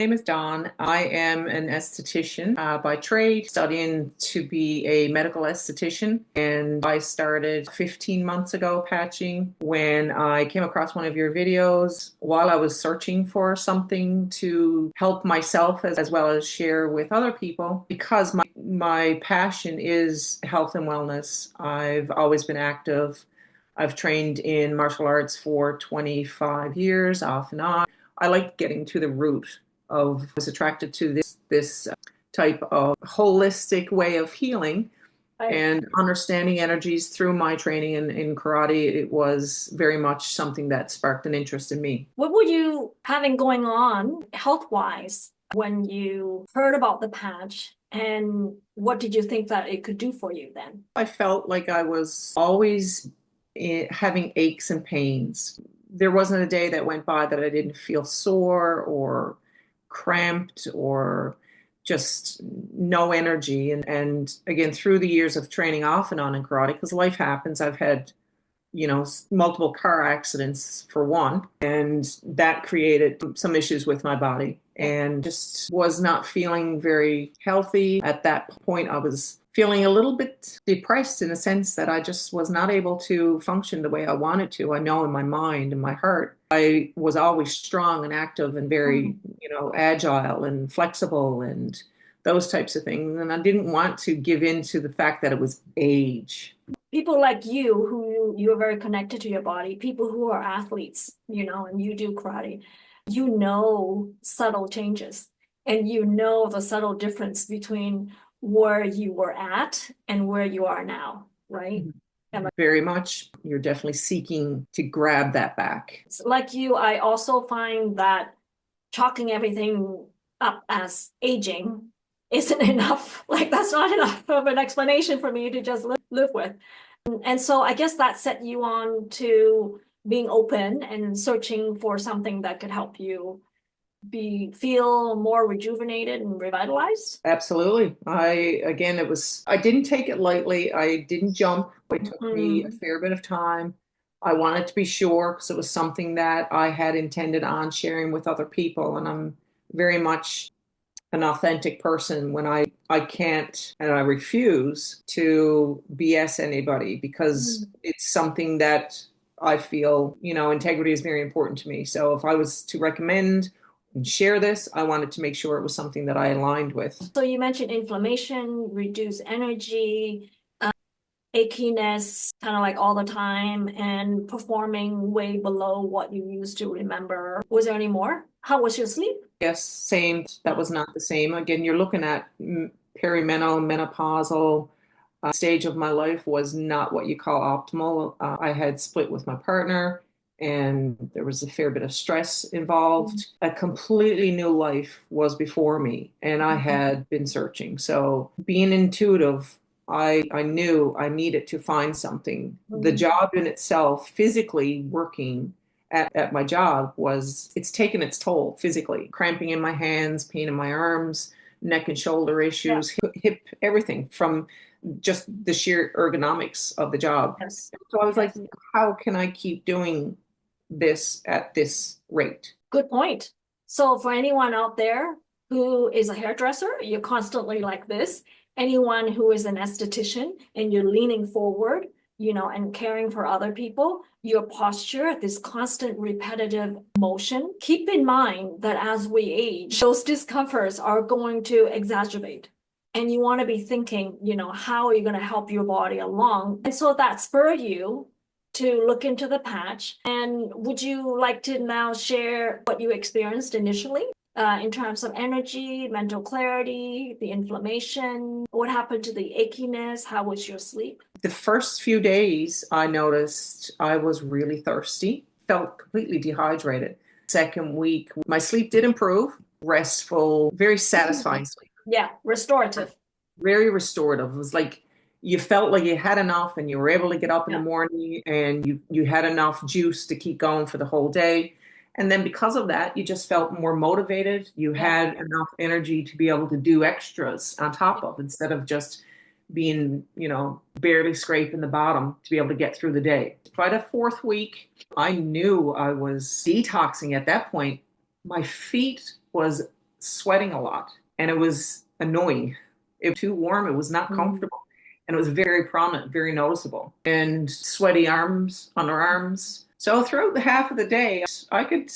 My name is Dawn. I am an esthetician by trade, studying to be a medical esthetician. And I started 15 months ago patching when I came across one of your videos while I was searching for something to help myself as well as share with other people. Because my passion is health and wellness, I've always been active. I've trained in martial arts for 25 years, off and on. I like getting to the root of was attracted to this type of holistic way of healing Right. and understanding energies through my training in karate. It was very much something that sparked an interest in me. What were you having going on health-wise when you heard about the patch, and what did you think that it could do for you then? I felt like I was always having aches and pains. There wasn't a day that went by that I didn't feel sore or cramped or just no energy. And again, through the years of training off and on in karate, because life happens, I've had, multiple car accidents for one, and that created some issues with my body and just was not feeling very healthy. At that point, I was feeling a little bit depressed in a sense that I just was not able to function the way I wanted to. I know in my mind and my heart, I was always strong and active and very, Mhm. agile and flexible and those types of things. And I didn't want to give in to the fact that it was age. People like you, who you are very connected to your body, people who are athletes, and you do karate, subtle changes, and the subtle difference between where you were at and where you are now, right? Very much. You're definitely seeking to grab that back. Like you, I also find that chalking everything up as aging isn't enough. Like, that's not enough of an explanation for me to just live with. And so I guess that set you on to being open and searching for something that could help you feel more rejuvenated and revitalized. Absolutely. I didn't take it lightly. I didn't jump. It took me a Mm, fair bit of time. I wanted to be sure because it was something that I had intended on sharing with other people. And I'm very much an authentic person when I can't and I refuse to BS anybody because mm. it's something that I feel, integrity is very important to me. So if I was to recommend and share this, I wanted to make sure it was something that I aligned with. So you mentioned inflammation, reduced energy, achiness, kind of like all the time, and performing way below what you used to remember. Was there any more? How was your sleep? Yes, same. That was not the same. Again, you're looking at perimenal, menopausal stage of my life was not what you call optimal. I had split with my partner, and there was a fair bit of stress involved. A completely new life was before me, and I had been searching. So, being intuitive, I knew I needed to find something. The Mm. job in itself, physically working at my job, it's taken its toll physically. Cramping in my hands, pain in my arms, neck and shoulder Yeah. issues, hip, everything from just the sheer ergonomics of the job. Yes. So I was like, Yes. how can I keep doing this at this rate? Good point. So for anyone out there who is a hairdresser, you're constantly like this. Anyone who is an esthetician and you're leaning forward, and caring for other people, your posture, this constant repetitive motion, keep in mind that as we age, those discomforts are going to exacerbate. And you want to be thinking, how are you going to help your body along? And so that spur you to look into the patch. And would you like to now share what you experienced initially in terms of energy, mental clarity, the inflammation? What happened to the achiness? How was your sleep? The first few days, I noticed I was really thirsty, felt completely dehydrated. Second week, my sleep did improve, restful, very satisfying sleep, Yeah, restorative. very restorative. It was like you felt like you had enough and you were able to get up in the Yeah. morning and you had enough juice to keep going for the whole day. And then because of that, you just felt more motivated. You Yeah. had enough energy to be able to do extras on top of instead of just being, barely scraping the bottom to be able to get through the day. By the fourth week, I knew I was detoxing at that point. My feet was sweating a lot, and it was annoying. It was too warm, it was not comfortable, and it was very prominent, very noticeable, and sweaty arms, underarms. So throughout the half of the day, I could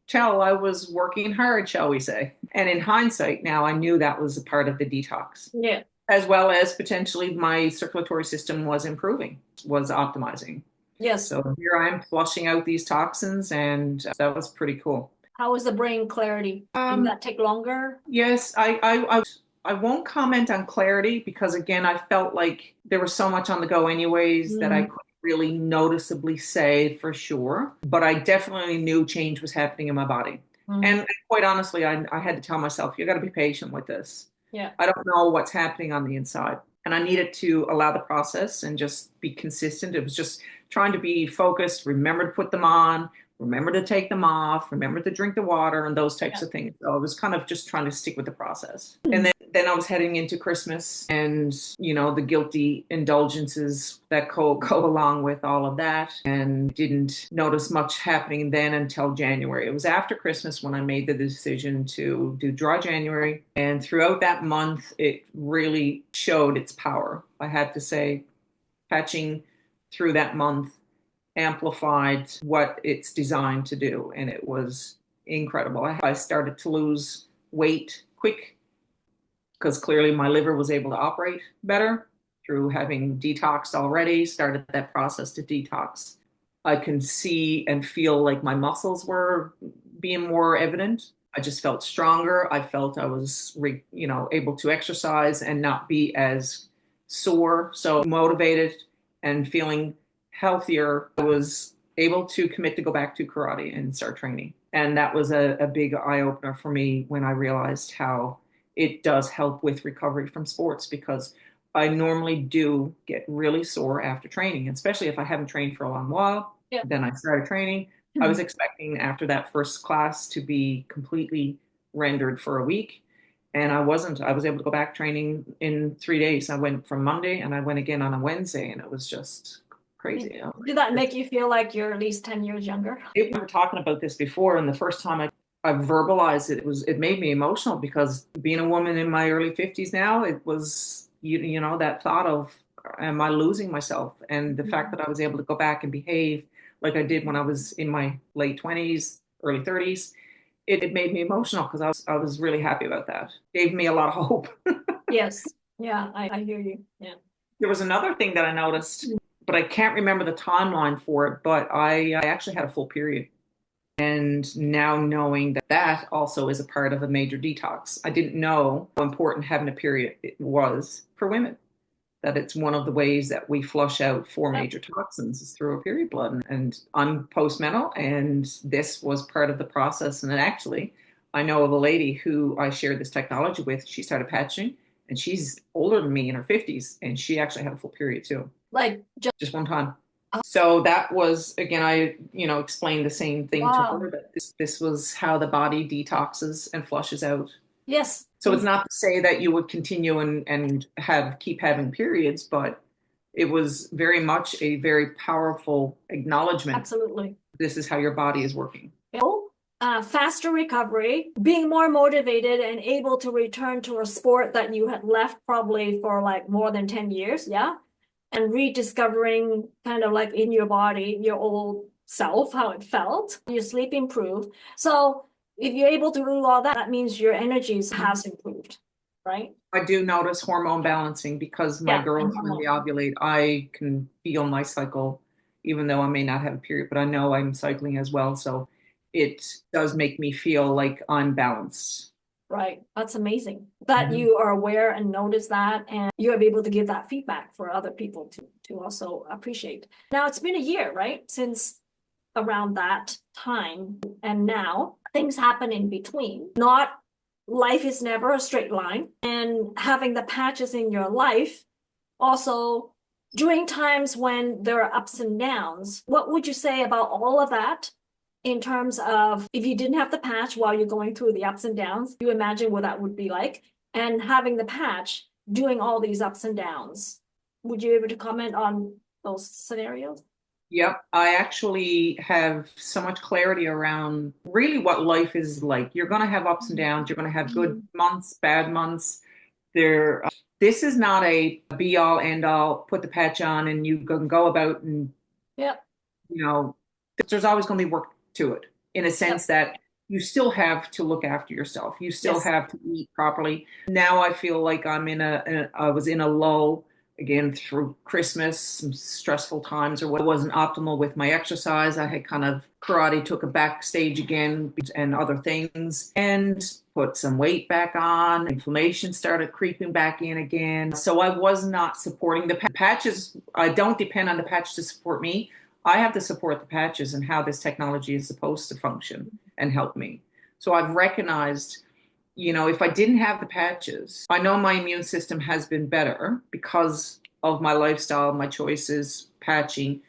tell I was working hard, shall we say. And in hindsight, now I knew that was a part of the detox. Yeah. As well as potentially my circulatory system was improving, was optimizing. Yes. So here I am flushing out these toxins, and that was pretty cool. How was the brain clarity? Did that take longer? Yes, I won't comment on clarity because again, I felt like there was so much on the go anyways that I couldn't really noticeably say for sure. But I definitely knew change was happening in my body. And quite honestly, I had to tell myself, you got to be patient with this. Yeah. I don't know what's happening on the inside. And I needed to allow the process and just be consistent. It was just trying to be focused, remember to put them on, remember to take them off, remember to drink the water and those types of things. So I was kind of just trying to stick with the process. And then I was heading into Christmas and, you know, the guilty indulgences that go along with all of that, and didn't notice much happening then until January. It was after Christmas when I made the decision to do dry January. And throughout that month, it really showed its power. I had to say, patching through that month amplified what it's designed to do, and it was incredible. I started to lose weight quick because clearly my liver was able to operate better through having detoxed already, started that process to detox. I can see and feel like my muscles were being more evident. I just felt stronger. I felt I was able to exercise and not be as sore, so motivated and feeling healthier. I was able to commit to go back to karate and start training. And that was a big eye-opener for me when I realized how it does help with recovery from sports, because I normally do get really sore after training, especially if I haven't trained for a long while. Yeah. Then I started training. I was expecting after that first class to be completely rendered for a week. And I wasn't. I was able to go back training in 3 days. I went from Monday and I went again on a Wednesday, and it was just crazy. Did that make you feel like you're at least 10 years younger? We were talking about this before, and the first time I verbalized it, it made me emotional, because being a woman in my early 50s now, it was, you know, that thought of, am I losing myself? And the fact that I was able to go back and behave like I did when I was in my late 20s, early 30s, it made me emotional, because I was really happy about that. It gave me a lot of hope. Yes. Yeah, I hear you. Yeah. There was another thing that I noticed, but I can't remember the timeline for it, but I actually had a full period. And now knowing that that also is a part of a major detox, I didn't know how important having a period it was for women, that it's one of the ways that we flush out 4 major toxins is through a period blood. And I'm postmental, and this was part of the process. And then actually, I know of a lady who I shared this technology with. She started patching, and she's older than me, in her 50s, and she actually had a full period too. Like just one time. So that was, again, I, explained the same thing to her, that this was how the body detoxes and flushes out. Yes. So it's not to say that you would continue and keep having periods, but it was very much a very powerful acknowledgement. Absolutely. This is how your body is working. Faster recovery, being more motivated and able to return to a sport that you had left probably for like more than 10 years. Yeah. And rediscovering kind of like in your body, your old self, how it felt, your sleep improved. So if you're able to do all that, that means your energy has improved, right? I do notice hormone balancing, because my girls, when they ovulate, I can feel my cycle, even though I may not have a period, but I know I'm cycling as well. So it does make me feel like I'm balanced. Right. That's amazing that you are aware and notice that, and you're able to give that feedback for other people to also appreciate. Now it's been a year, right? Since around that time, and now things happen in between. Life is never a straight line, and having the patches in your life also during times when there are ups and downs. What would you say about all of that? In terms of, if you didn't have the patch while you're going through the ups and downs, you imagine what that would be like, and having the patch doing all these ups and downs. Would you be able to comment on those scenarios? Yep. I actually have so much clarity around really what life is like. You're going to have ups and downs. You're going to have good Mhm. months, bad months. There, this is not a be all end all, put the patch on and you can go about and, Yep, you know, there's always going to be work to it in a yep, sense that you still have to look after yourself. You still yes. have to eat properly. Now I feel like I was in a lull again through Christmas, some stressful times or what wasn't optimal with my exercise. I had kind of karate took a backstage again and other things and put some weight back on. Inflammation started creeping back in again. So I was not supporting the patches. I don't depend on the patch to support me. I have to support the patches and how this technology is supposed to function and help me. So I've recognized, if I didn't have the patches, I know my immune system has been better because of my lifestyle, my choices, patching.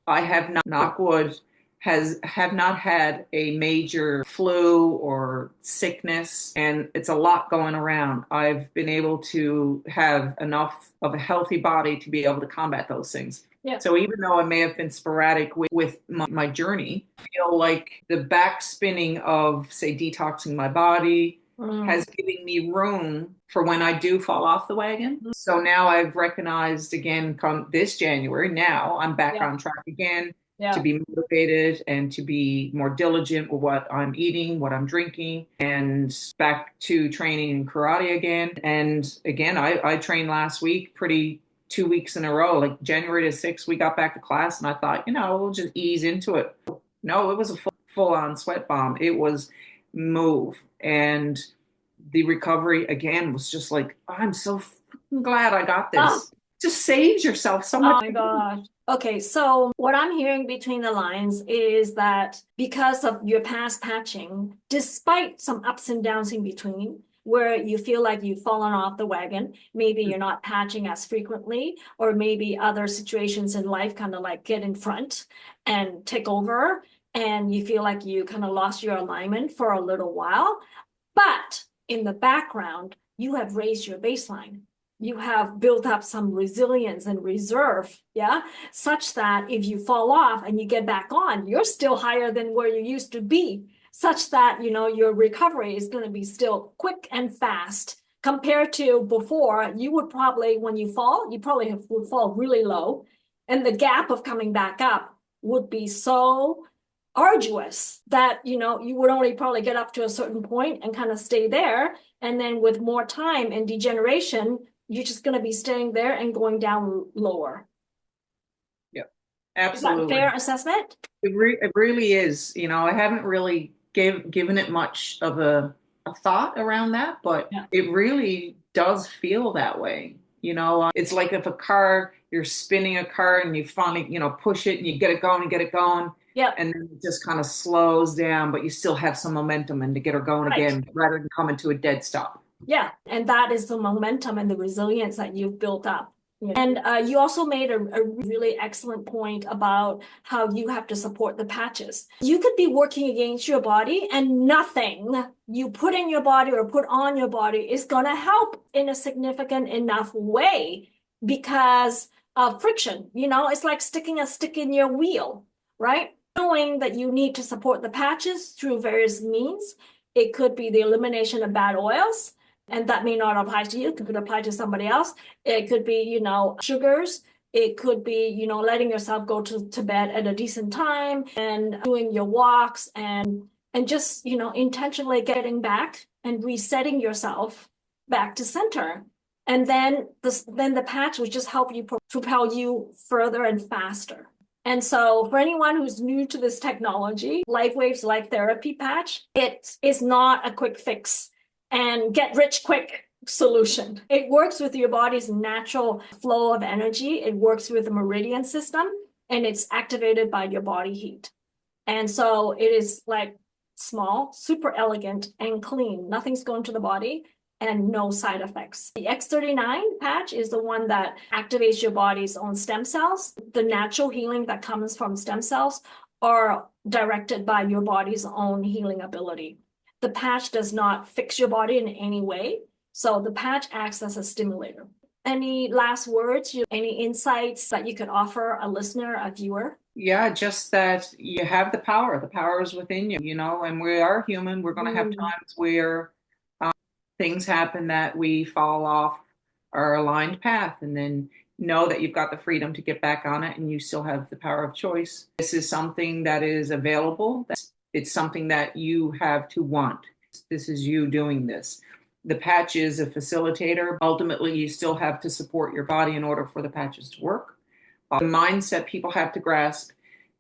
I have not, knock wood, have not had a major flu or sickness, and it's a lot going around. I've been able to have enough of a healthy body to be able to combat those things. Yep. So even though I may have been sporadic with my journey, I feel like the back spinning of, say, detoxing my body Mm. has given me room for when I do fall off the wagon. So now I've recognized again, come this January, now I'm back Yeah, on track again to yeah. be motivated and to be more diligent with what I'm eating, what I'm drinking, and back to training in karate again. And again, I trained last week 2 weeks in a row, like January the 6th, we got back to class and I thought, we'll just ease into it. No, it was a full on sweat bomb. It was move. And the recovery again was just like, oh, I'm so glad I got Oh, this. Just saves yourself so oh much. my gosh. Okay, so what I'm hearing between the lines is that because of your past patching, despite some ups and downs in between, where you feel like you've fallen off the wagon, maybe you're not patching as frequently, or maybe other situations in life kind of like get in front and take over, and you feel like you kind of lost your alignment for a little while. But in the background, you have raised your baseline. You have built up some resilience and reserve, yeah, such that if you fall off and you get back on, you're still higher than where you used to be, such that your recovery is going to be still quick and fast compared to before. You would probably, when you probably would fall really low, and the gap of coming back up would be so arduous that you would only probably get up to a certain point and kind of stay there, and then with more time and degeneration you're just going to be staying there and going down lower. Yep, Is that a absolutely. fair assessment? It really is. I haven't really given it much of a thought around that, but Yeah. it really does feel that way. It's like if you're spinning a car and you finally, push it and you get it going and get it going, Yep. and then it just kind of slows down, but you still have some momentum and to get her going Right. again rather than coming to a dead stop. Yeah, and that is the momentum and the resilience that you've built up. And you also made a really excellent point about how you have to support the patches. You could be working against your body, and nothing you put in your body or put on your body is going to help in a significant enough way because of friction. It's like sticking a stick in your wheel, right? Knowing that you need to support the patches through various means. It could be the elimination of bad oils, and that may not apply to you. It could apply to somebody else. It could be, sugars. It could be, letting yourself go to bed at a decent time and doing your walks and just, intentionally getting back and resetting yourself back to center. And then the patch would just help you propel you further and faster. And so for anyone who's new to this technology, LifeWave's Life Therapy Patch, it is not a quick fix and get rich quick solution. It works with your body's natural flow of energy. It works with the meridian system, and it's activated by your body heat. And so it is like small, super elegant, and clean. Nothing's going to the body and no side effects. The X39 patch is the one that activates your body's own stem cells. The natural healing that comes from stem cells are directed by your body's own healing ability. The patch does not fix your body in any way. So the patch acts as a stimulator. Any last words, any insights that you could offer a listener, a viewer? Yeah, just that you have the power. The power is within you, and we are human. We're going to have Mm, times where things happen that we fall off our aligned path, and then know that you've got the freedom to get back on it and you still have the power of choice. This is something that is available. It's something that you have to want. This is you doing this. The patch is a facilitator. Ultimately, you still have to support your body in order for the patches to work. The mindset people have to grasp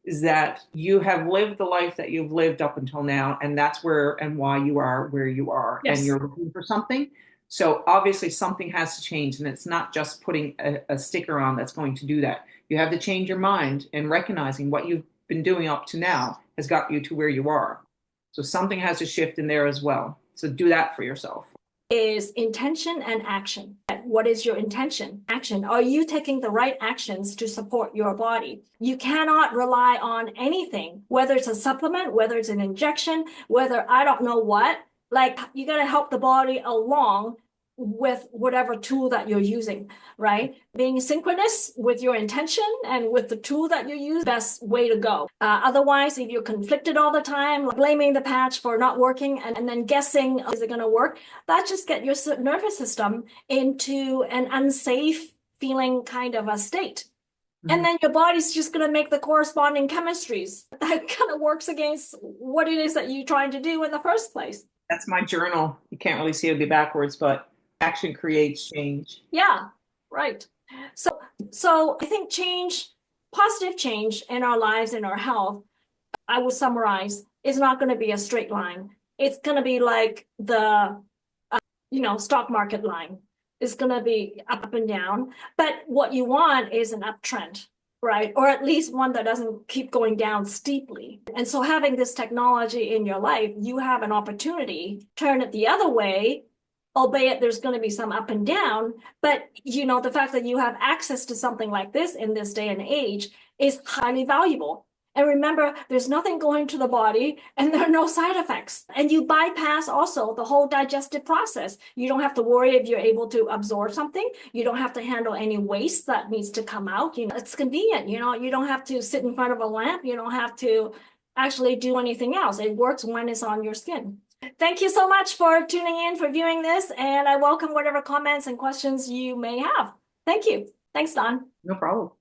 is that you have lived the life that you've lived up until now, and that's where and why you are where you are, and yes. you're looking for something. So obviously, something has to change, and it's not just putting a sticker on that's going to do that. You have to change your mind and recognizing what you've been doing up to now has got you to where you are. So something has to shift in there as well. So do that for yourself. Is intention and action. What is your intention? Action. Are you taking the right actions to support your body? You cannot rely on anything, whether it's a supplement, whether it's an injection, whether I don't know what. Like you got to help the body along with whatever tool that you're using, right? Being synchronous with your intention and with the tool that you use, best way to go. Otherwise, if you're conflicted all the time, like blaming the patch for not working and then guessing, is it going to work? That just get your nervous system into an unsafe feeling kind of a state. And then your body's just going to make the corresponding chemistries that kind of works against what it is that you're trying to do in the first place. That's my journal. You can't really see it, it'll be backwards, but action creates change. Yeah, right. So I think change, positive change in our lives, in our health, I would summarize, is not going to be a straight line. It's going to be like the stock market line. It's going to be up and down. But what you want is an uptrend, right? Or at least one that doesn't keep going down steeply. And so having this technology in your life, you have an opportunity to turn it the other way, albeit there's going to be some up and down. But the fact that you have access to something like this in this day and age is highly valuable. And remember, there's nothing going to the body and there are no side effects. And you bypass also the whole digestive process. You don't have to worry if you're able to absorb something. You don't have to handle any waste that needs to come out. It's convenient. You don't have to sit in front of a lamp. You don't have to actually do anything else. It works when it's on your skin. Thank you so much for tuning in, for viewing this, and I welcome whatever comments and questions you may have. Thank you. Thanks, Don. No problem.